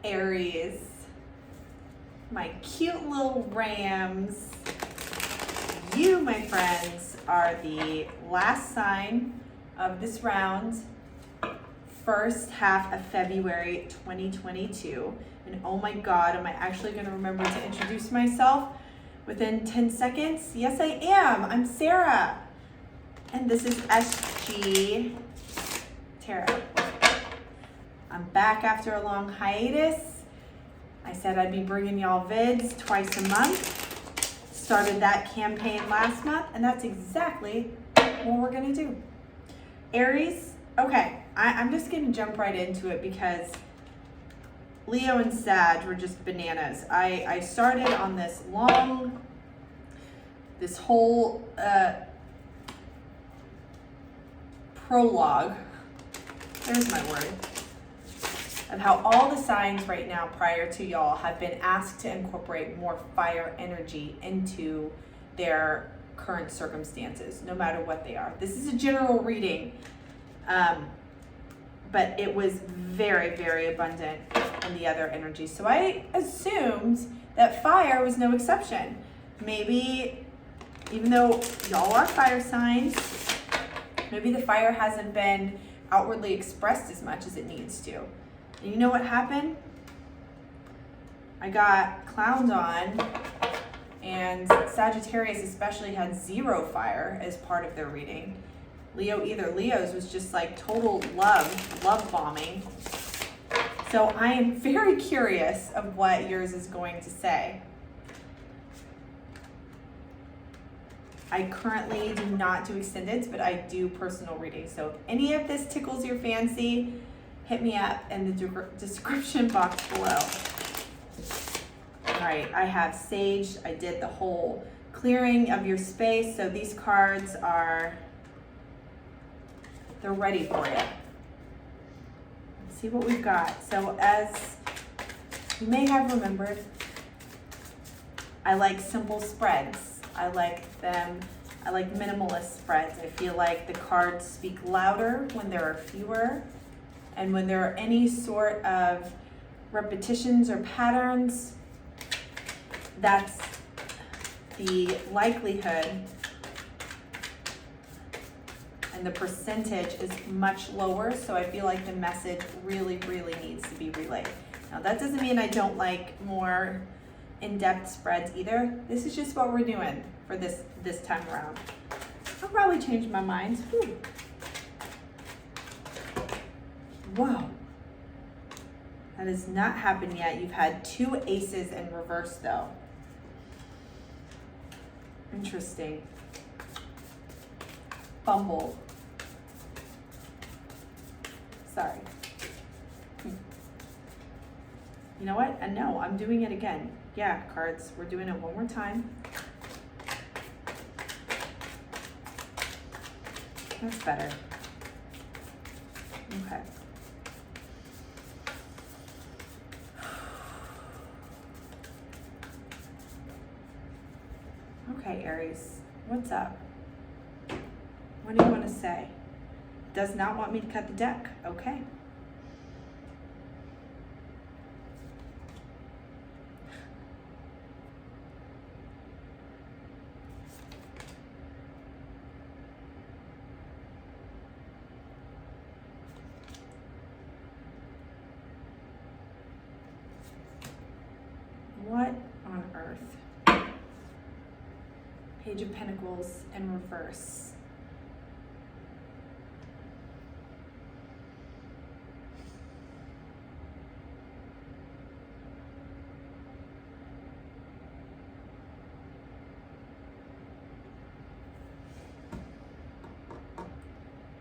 Aries, my cute little rams. You, my friends, are the last sign of this round, first half of February 2022. And oh my God, am I actually going to remember to introduce myself within 10 seconds? Yes, I am. I'm Sarah. And this is SG Tarot. I'm back after a long hiatus. I said I'd be bringing y'all vids twice a month. Started that campaign last month, and that's exactly what we're gonna do. Aries, okay, I'm just gonna jump right into it because Leo and Sag were just bananas. I started on this whole prologue, there's my word, of how all the signs right now prior to y'all have been asked to incorporate more fire energy into their current circumstances, no matter what they are. This is a general reading, but it was very, very abundant in the other energy. So I assumed that fire was no exception. Maybe, even though y'all are fire signs, maybe the fire hasn't been outwardly expressed as much as it needs to. And you know what happened? I got clowned on, and Sagittarius especially had zero fire as part of their reading. Leo's was just like total love bombing. So I am very curious of what yours is going to say. I currently do not do extendeds, but I do personal readings. So if any of this tickles your fancy, hit me up in the description box below. All right, I have Sage. I did the whole clearing of your space. So these cards they're ready for you. Let's see what we've got. So as you may have remembered, I like simple spreads. I like minimalist spreads. I feel like the cards speak louder when there are fewer. And when there are any sort of repetitions or patterns, that's the likelihood and the percentage is much lower. So I feel like the message really, really needs to be relayed. Now that doesn't mean I don't like more in-depth spreads either. This is just what we're doing for this time around. I'll probably change my mind. Whew. Whoa, that has not happened yet. You've had 2 aces in reverse though. Interesting. Fumble. Sorry. You know what? No, I'm doing it again. Yeah, cards, we're doing it one more time. That's better. Okay. Okay, Aries, what's up? What do you want to say? Does not want me to cut the deck. Okay. What on earth? Page of Pentacles in reverse.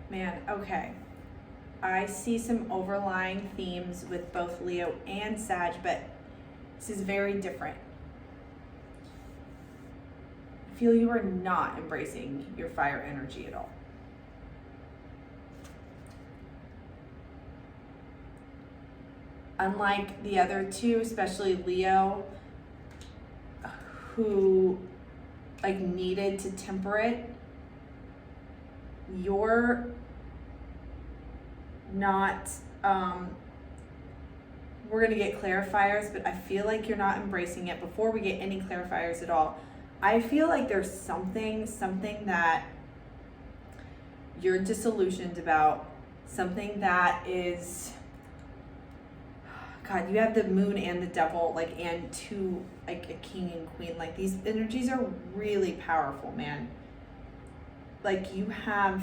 Man, okay. I see some overlying themes with both Leo and Sag, but this is very different. I feel you are not embracing your fire energy at all. Unlike the other two, especially Leo, who like needed to temper it, you're not we're going to get clarifiers, but I feel like you're not embracing it. Before we get any clarifiers at all, I feel like there's something that you're disillusioned about, something that is, God, you have the moon and the devil, like, and two, like a king and queen. Like, these energies are really powerful, man. Like, you have,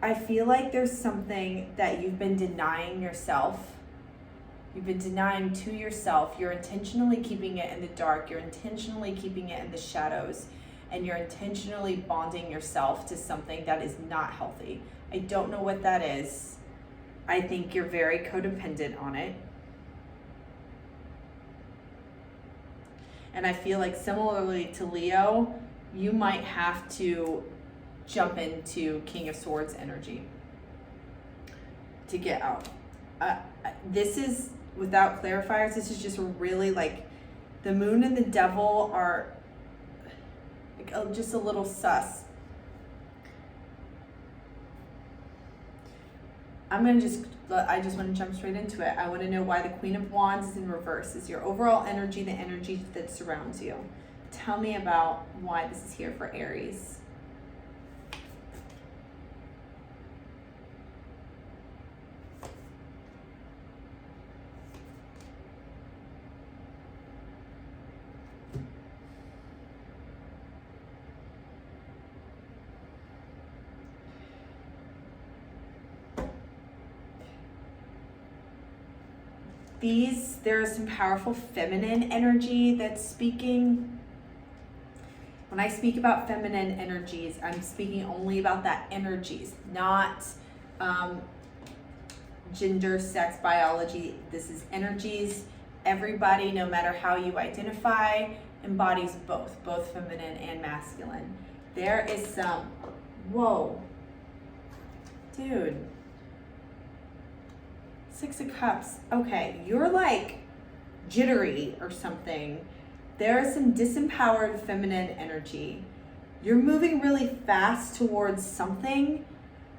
I feel like there's something that you've been denying yourself. You've been denying to yourself. You're intentionally keeping it in the dark. You're intentionally keeping it in the shadows. And you're intentionally bonding yourself to something that is not healthy. I don't know what that is. I think you're very codependent on it. And I feel like similarly to Leo, you might have to jump into King of Swords energy to get out. This is, without clarifiers, this is just really like the moon and the devil are like just a little sus. I just want to jump straight into it. I want to know why the Queen of Wands is in reverse. Is your overall energy the energy that surrounds you? Tell me about why this is here for Aries. There is some powerful feminine energy that's speaking. When I speak about feminine energies, I'm speaking only about that energies, not gender, sex, biology. This is energies. Everybody, no matter how you identify, embodies both feminine and masculine. There is some, whoa, dude. Six of Cups. Okay, you're like jittery or something. There is some disempowered feminine energy. You're moving really fast towards something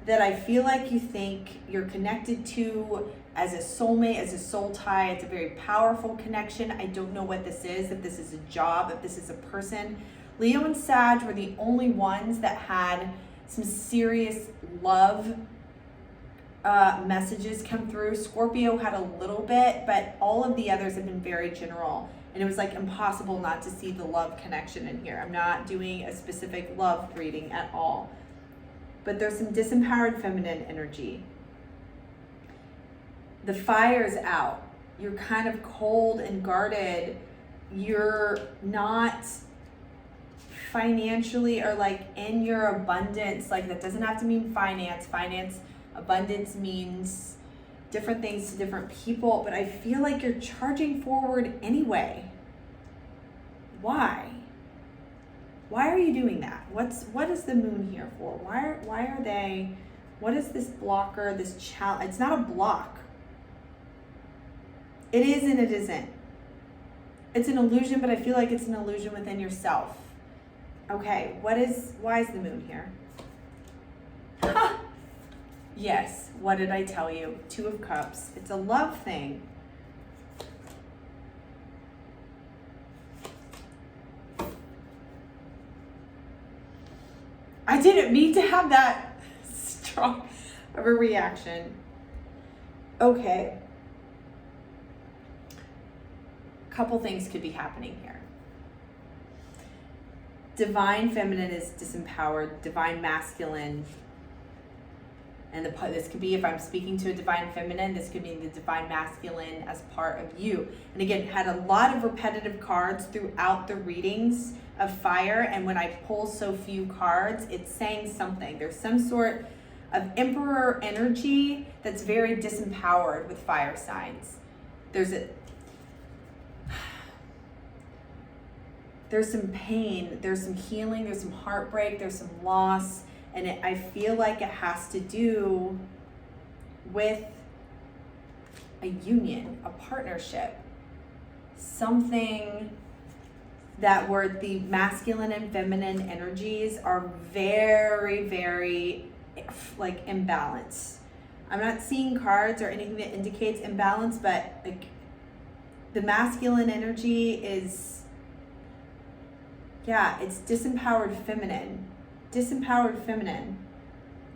that I feel like you think you're connected to as a soulmate, as a soul tie. It's a very powerful connection. I don't know what this is, if this is a job, if this is a person. Leo and Sag were the only ones that had some serious love messages come through. Scorpio had a little bit, but all of the others have been very general. And it was like impossible not to see the love connection in here. I'm not doing a specific love reading at all. But there's some disempowered feminine energy. The fire's out. You're kind of cold and guarded. You're not financially or like in your abundance. Like, that doesn't have to mean finance. Abundance means different things to different people, but I feel like you're charging forward anyway. Why? Why are you doing that? What is the moon here for? Why are they, what is this blocker, this challenge? It's not a block. It is and it isn't. It's an illusion, but I feel like it's an illusion within yourself. Okay, why is the moon here? Yes, what did I tell you? Two of Cups. It's a love thing. I didn't mean to have that strong of a reaction. Okay. Couple things could be happening here. Divine feminine is disempowered. Divine masculine. And this could be, if I'm speaking to a divine feminine, this could be the divine masculine as part of you. And again, had a lot of repetitive cards throughout the readings of fire. And when I pull so few cards, it's saying something. There's some sort of emperor energy that's very disempowered with fire signs. There's some pain, there's some healing, there's some heartbreak, there's some loss. And I feel like it has to do with a union, a partnership, something that where the masculine and feminine energies are very, very like imbalanced. I'm not seeing cards or anything that indicates imbalance, but like the masculine energy is, yeah, it's disempowered feminine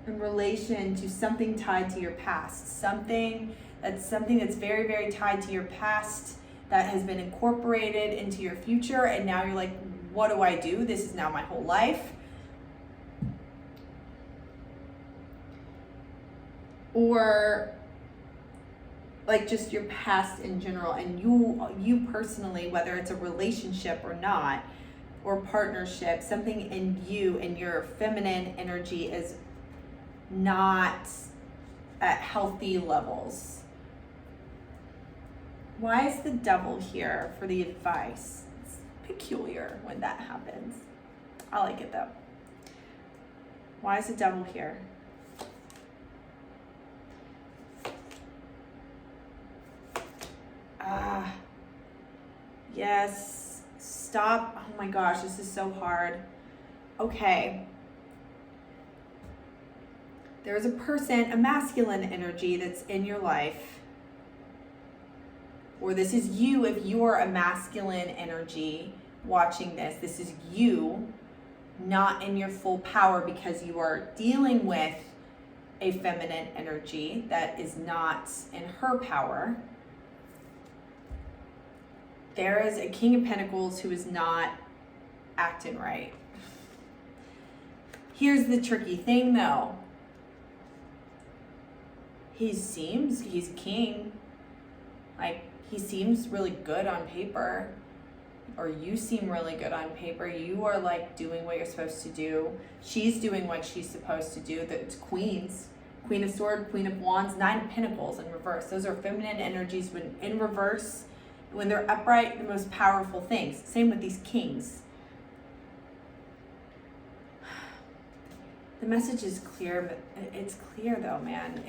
in relation to something tied to your past, something that's very, very tied to your past that has been incorporated into your future, and now you're like, what do I do? This is now my whole life. Or like just your past in general, and you personally, whether it's a relationship or not, or partnership, something in you and your feminine energy is not at healthy levels. Why is the devil here for the advice? It's peculiar when that happens. I like it though. Why is the devil here? Yes, stop. Oh my gosh, this is so hard. Okay. There's a person, a masculine energy that's in your life. Or this is you if you're a masculine energy watching this. This is you not in your full power because you are dealing with a feminine energy that is not in her power. There is a King of Pentacles who is not acting right. Here's the tricky thing though. He's king. Like, he seems really good on paper. Or you seem really good on paper. You are like doing what you're supposed to do. She's doing what she's supposed to do. It's queens. Queen of Swords, Queen of Wands, Nine of Pentacles in reverse. Those are feminine energies when in reverse. When they're upright, the most powerful things. Same with these kings. The message is clear, but it's clear though, man.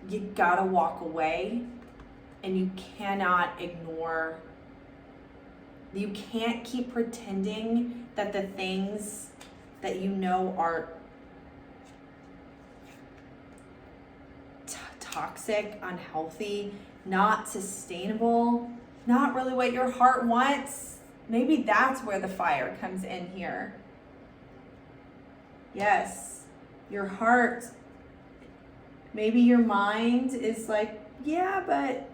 You gotta walk away, and you cannot ignore. You can't keep pretending that the things that you know are toxic, unhealthy, not sustainable, not really what your heart wants. Maybe that's where the fire comes in here. Yes, your heart, maybe your mind is like, yeah, but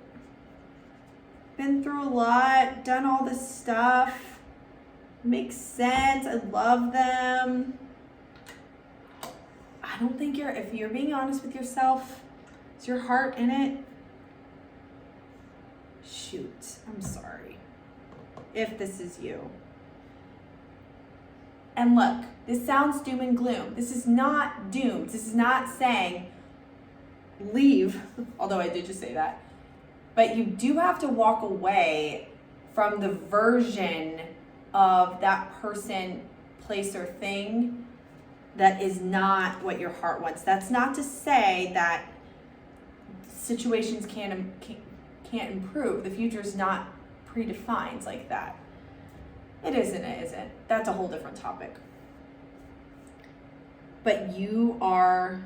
been through a lot, done all this stuff, makes sense, I love them. I don't think if you're being honest with yourself, is your heart in it? Shoot, I'm sorry if this is you. And look, this sounds doom and gloom. This is not doomed. This is not saying leave, although I did just say that. But you do have to walk away from the version of that person, place, or thing that is not what your heart wants. That's not to say that situations can't improve. The future is not predefined like that. It isn't. That's a whole different topic. But you are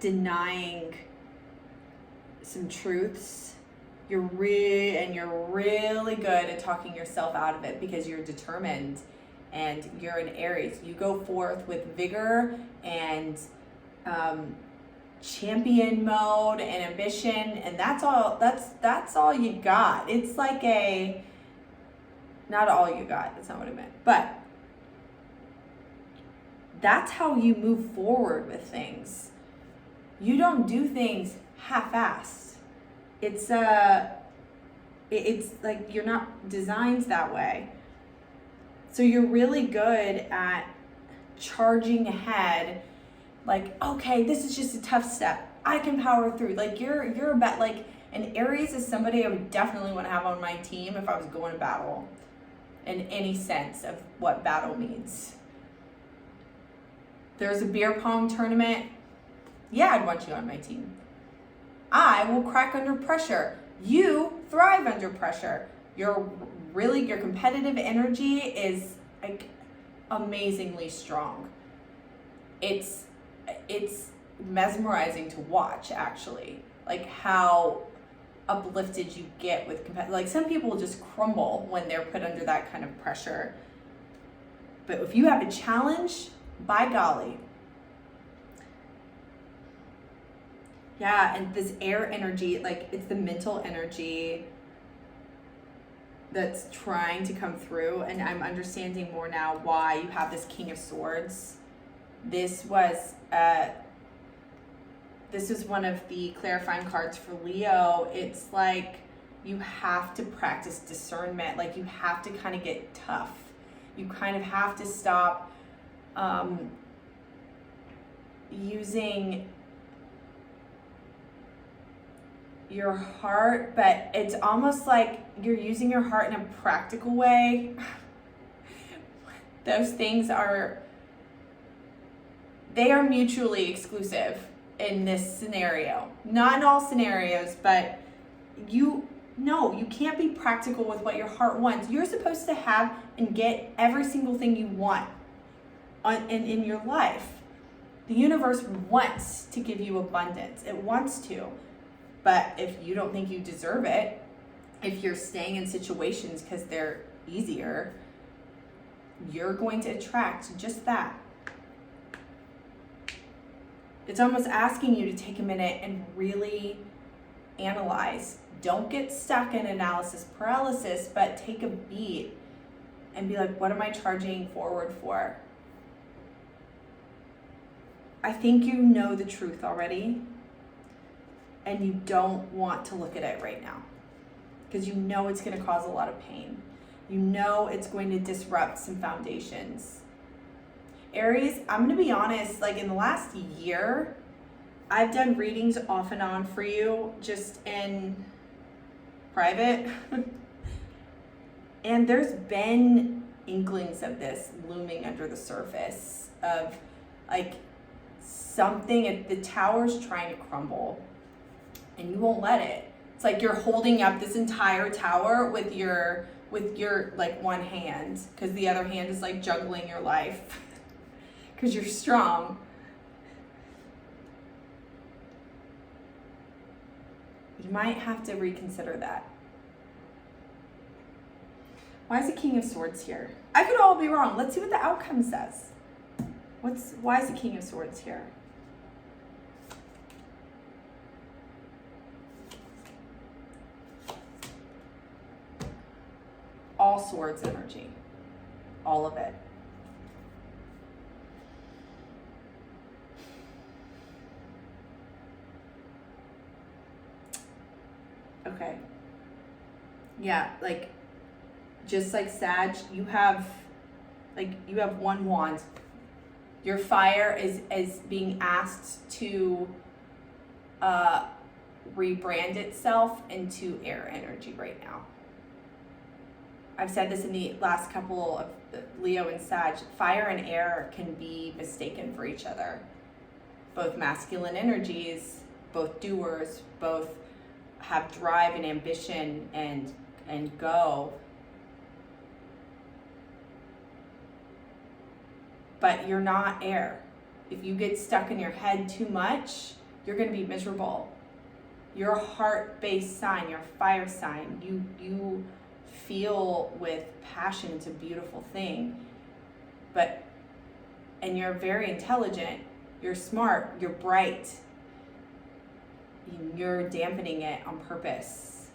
denying some truths. You're really good at talking yourself out of it because you're determined and you're an Aries. You go forth with vigor and champion mode and ambition, and that's all you got. It's like not all you got, that's not what I meant, but that's how you move forward with things. You don't do things half-assed. It's like you're not designed that way. So you're really good at charging ahead. Like, okay, this is just a tough step. I can power through. Like you're about like an Aries is somebody I would definitely want to have on my team if I was going to battle, in any sense of what battle means. There's a beer pong tournament. Yeah, I'd want you on my team. I will crack under pressure. You thrive under pressure. Your competitive energy is like amazingly strong. It's mesmerizing to watch, actually. Like how uplifted you get with like some people just crumble when they're put under that kind of pressure. But if you have a challenge, by golly. Yeah, and this air energy, like it's the mental energy that's trying to come through, and I'm understanding more now why you have this King of Swords. This was one of the clarifying cards for Leo. It's like you have to practice discernment. Like you have to kind of get tough. You kind of have to stop using your heart, but it's almost like you're using your heart in a practical way. Those things are mutually exclusive in this scenario. Not in all scenarios, but you can't be practical with what your heart wants. You're supposed to have and get every single thing you want in your life. The universe wants to give you abundance. It wants to. But if you don't think you deserve it, if you're staying in situations because they're easier, you're going to attract just that. It's almost asking you to take a minute and really analyze. Don't get stuck in analysis paralysis, but take a beat and be like, what am I charging forward for? I think you know the truth already, and you don't want to look at it right now because you know it's going to cause a lot of pain. You know it's going to disrupt some foundations. Aries, I'm going to be honest, like in the last year, I've done readings off and on for you just in private. And there's been inklings of this looming under the surface of like something, the tower's trying to crumble. And you won't let it. It's like you're holding up this entire tower with your like one hand, because the other hand is like juggling your life because you're strong. You might have to reconsider that. Why is the King of Swords here? I could all be wrong. Let's see what the outcome says. Why is the King of Swords here? All swords energy, all of it. Okay. Yeah, like just like Sag, you have one wand. Your fire is being asked to rebrand itself into air energy right now. I've said this in the last couple of Leo and Sag. Fire and air can be mistaken for each other. Both masculine energies, both doers, both have drive and ambition and go. But you're not air. If you get stuck in your head too much, you're going to be miserable. You're a heart-based sign. You're a fire sign. You feel with passion. It's a beautiful thing. And you're very intelligent. You're smart. You're bright. You're dampening it on purpose.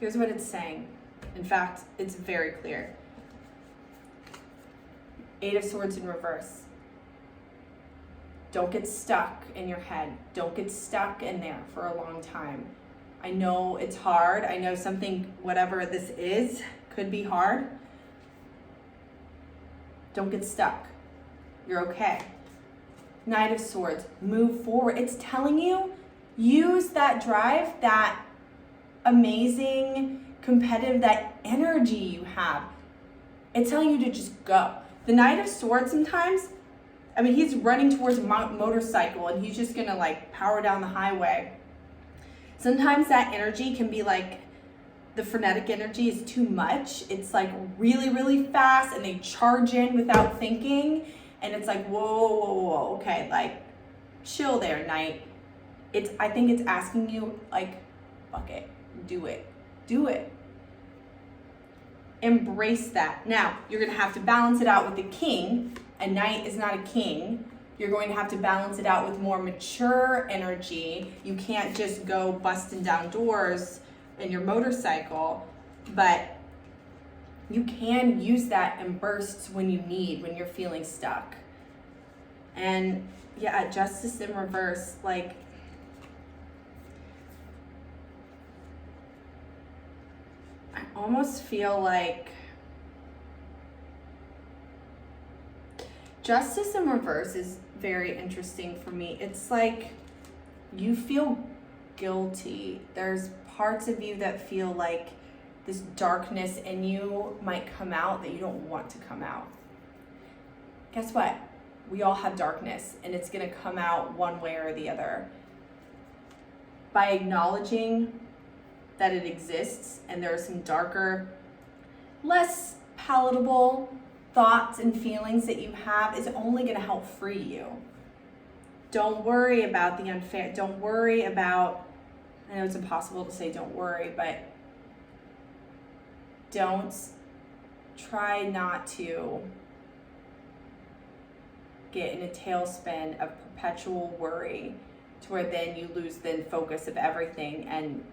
Here's what it's saying. In fact, it's very clear. 8 of Swords in reverse. Don't get stuck in your head. Don't get stuck in there for a long time. I know it's hard. I know something, whatever this is, could be hard. Don't get stuck. You're okay. Knight of Swords, move forward. It's telling you, use that drive, that amazing, competitive, that energy you have. It's telling you to just go. The Knight of Swords sometimes, I mean, he's running towards a motorcycle and he's just gonna like power down the highway. Sometimes that energy can be like, the frenetic energy is too much. It's like really, really fast and they charge in without thinking. And it's like, whoa, okay, like chill there, Knight. I think it's asking you, like, fuck it, do it, do it. Embrace that. Now, you're gonna have to balance it out with the King. A Knight is not a king. You're going to have to balance it out with more mature energy. You can't just go busting down doors in your motorcycle, but you can use that in bursts when you need, when you're feeling stuck. And yeah, Justice in reverse, like, I almost feel like Justice in reverse is very interesting for me. It's like you feel guilty. There's parts of you that feel like this darkness in you might come out that you don't want to come out. Guess what? We all have darkness, and it's going to come out one way or the other. By acknowledging that it exists and there are some darker, less palatable thoughts and feelings that you have, is only going to help free you. Don't worry about the unfair. Don't worry about, I know it's impossible to say don't worry, but don't try not to get in a tailspin of perpetual worry to where then you lose the focus of everything. And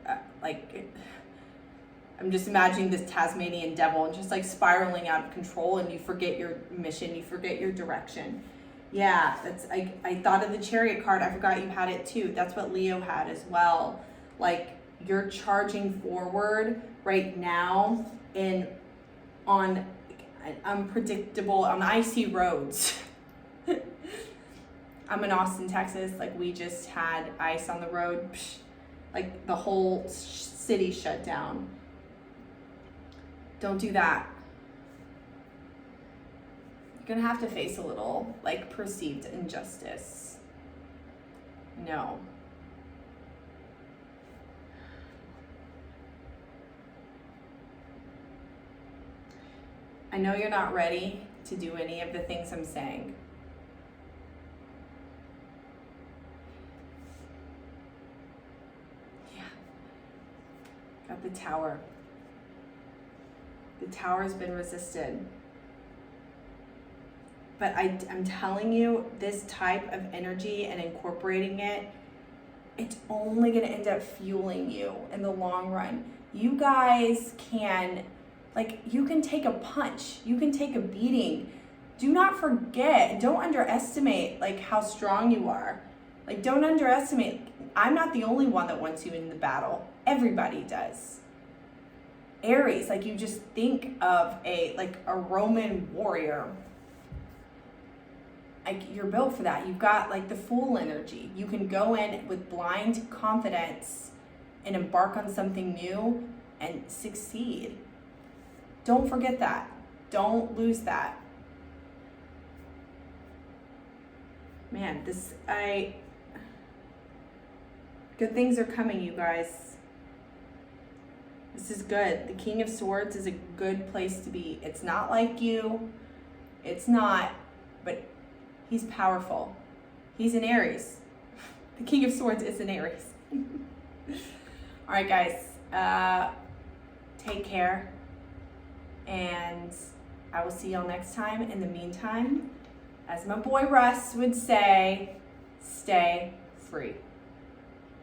I'm just imagining this Tasmanian devil and just like spiraling out of control, and you forget your mission, you forget your direction. Yeah, that's I thought of the Chariot card. I forgot you had it too. That's what Leo had as well. Like, you're charging forward right now on unpredictable, on icy roads. I'm in Austin, Texas. Like, we just had ice on the road. Like, the whole city shut down. Don't do that. You're gonna have to face a little, like, perceived injustice. No. I know you're not ready to do any of the things I'm saying. Yeah. Got the Tower. The Tower has been resisted. But I'm telling you, this type of energy and incorporating it, it's only going to end up fueling you in the long run. You guys can, like, you can take a punch. You can take a beating. Do not forget, don't underestimate, like, how strong you are. Like, don't underestimate. I'm not the only one that wants you in the battle. Everybody does. Aries, like, you just think of a Roman warrior. Like, you're built for that. You've got, like, the Fool energy. You can go in with blind confidence and embark on something new and succeed. Don't forget that. Don't lose that. Man, good things are coming, you guys. This is good. The King of Swords is a good place to be. It's not like you. It's not, but he's powerful. He's an Aries. The King of Swords is an Aries. All right, guys. Take care. And I will see y'all next time. In the meantime, as my boy Russ would say, stay free.